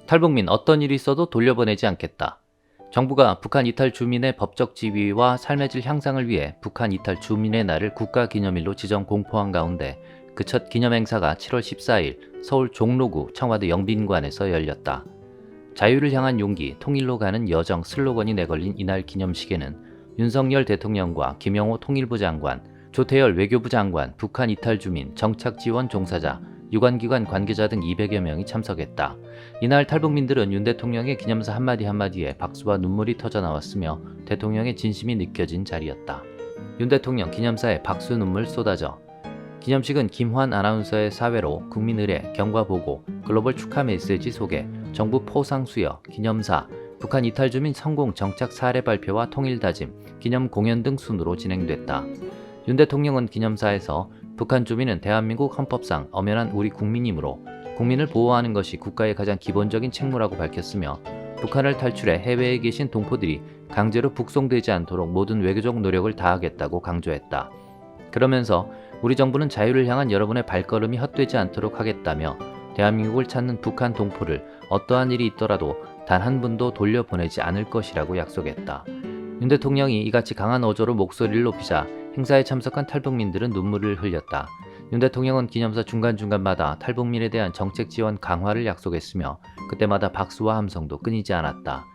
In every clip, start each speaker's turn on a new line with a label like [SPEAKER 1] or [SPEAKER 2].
[SPEAKER 1] 탈북민 어떤 일이 있어도 돌려보내지 않겠다. 정부가 북한 이탈 주민의 법적 지위와 삶의 질 향상을 위해 북한 이탈 주민의 날을 국가기념일로 지정 공포한 가운데 그 첫 기념행사가 7월 14일 서울 종로구 청와대 영빈관에서 열렸다. 자유를 향한 용기, 통일로 가는 여정 슬로건이 내걸린 이날 기념식에는 윤석열 대통령과 김영호 통일부 장관, 조태열 외교부 장관, 북한 이탈 주민, 정착 지원 종사자, 유관기관 관계자 등 200여 명이 참석했다. 이날 탈북민들은 윤 대통령의 기념사 한마디 한마디에 박수와 눈물이 터져 나왔으며 대통령의 진심이 느껴진 자리였다. 윤 대통령 기념사에 박수 눈물 쏟아져. 기념식은 김환 아나운서의 사회로 국민 의례, 경과 보고, 글로벌 축하 메시지 소개, 정부 포상 수여, 기념사, 북한 이탈 주민 성공 정착 사례 발표와 통일 다짐, 기념 공연 등 순으로 진행됐다. 윤 대통령은 기념사에서 북한 주민은 대한민국 헌법상 엄연한 우리 국민이므로 국민을 보호하는 것이 국가의 가장 기본적인 책무라고 밝혔으며 북한을 탈출해 해외에 계신 동포들이 강제로 북송되지 않도록 모든 외교적 노력을 다하겠다고 강조했다. 그러면서 우리 정부는 자유를 향한 여러분의 발걸음이 헛되지 않도록 하겠다며 대한민국을 찾는 북한 동포를 어떠한 일이 있더라도 단 한 분도 돌려보내지 않을 것이라고 약속했다. 윤 대통령이 이같이 강한 어조로 목소리를 높이자 행사에 참석한 탈북민들은 눈물을 흘렸다. 윤 대통령은 기념사 중간중간마다 탈북민에 대한 정책 지원 강화를 약속했으며 그때마다 박수와 함성도 끊이지 않았다.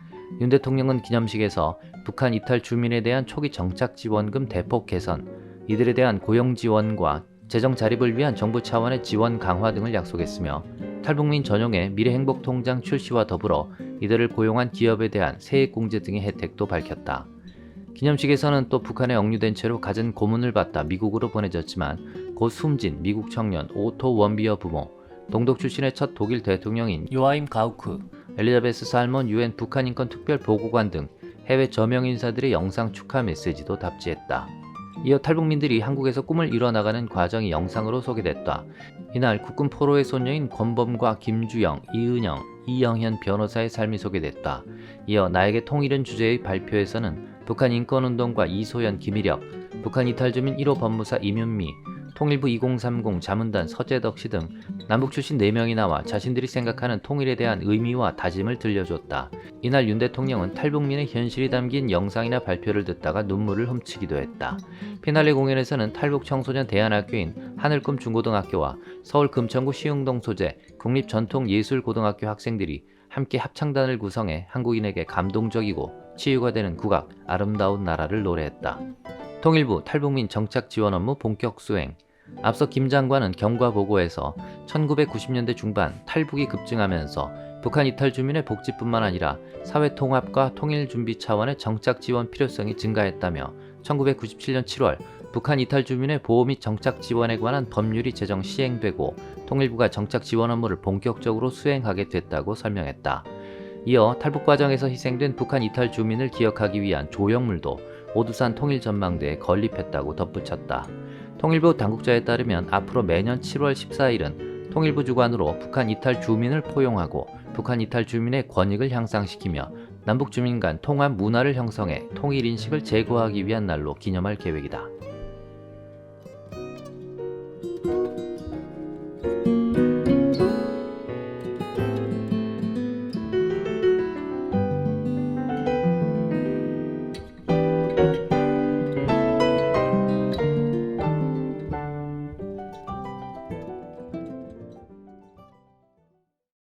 [SPEAKER 1] 윤 대통령은 기념식에서 북한 이탈 주민에 대한 초기 정착 지원금 대폭 개선, 이들에 대한 고용 지원과 재정 자립을 위한 정부 차원의 지원 강화 등을 약속했으며 탈북민 전용의 미래행복통장 출시와 더불어 이들을 고용한 기업에 대한 세액공제 등의 혜택도 밝혔다. 기념식에서는 또 북한에 억류된 채로 갖은 고문을 받다 미국으로 보내졌지만 곧 숨진 미국 청년 오토 원비어 부모, 동독 출신의 첫 독일 대통령인 요하임 가우크, 엘리자베스 살몬 유엔 북한 인권 특별 보고관 등 해외 저명 인사들의 영상 축하 메시지도 답지했다. 이어 탈북민들이 한국에서 꿈을 이뤄나가는 과정이 영상으로 소개됐다. 이날 국군 포로의 손녀인 권범과 김주영, 이은영, 이영현 변호사의 삶이 소개됐다. 이어 나에게 통일은 주제의 발표에서는 북한 인권운동가 이소연, 김일혁, 북한 이탈주민 1호 법무사 이윤미, 통일부 2030 자문단 서재덕 씨 등 남북 출신 4명이 나와 자신들이 생각하는 통일에 대한 의미와 다짐을 들려줬다. 이날 윤 대통령은 탈북민의 현실이 담긴 영상이나 발표를 듣다가 눈물을 훔치기도 했다. 피날레 공연에서는 탈북 청소년 대안학교인 하늘꿈 중고등학교와 서울 금천구 시흥동 소재 국립전통예술고등학교 학생들이 함께 합창단을 구성해 한국인에게 감동적이고 치유가 되는 국악 아름다운 나라를 노래했다. 통일부 탈북민 정착 지원 업무 본격 수행. 앞서 김 장관은 경과보고에서 1990년대 중반 탈북이 급증하면서 북한 이탈 주민의 복지뿐만 아니라 사회 통합과 통일 준비 차원의 정착 지원 필요성이 증가했다며 1997년 7월 북한 이탈 주민의 보호 및 정착 지원에 관한 법률이 제정 시행되고 통일부가 정착 지원 업무를 본격적으로 수행하게 됐다고 설명했다. 이어 탈북 과정에서 희생된 북한 이탈 주민을 기억하기 위한 조형물도 오두산 통일전망대에 건립했다고 덧붙였다. 통일부 당국자에 따르면 앞으로 매년 7월 14일은 통일부 주관으로 북한 이탈 주민을 포용하고 북한 이탈 주민의 권익을 향상시키며 남북 주민 간 통합 문화를 형성해 통일 인식을 제고하기 위한 날로 기념할 계획이다.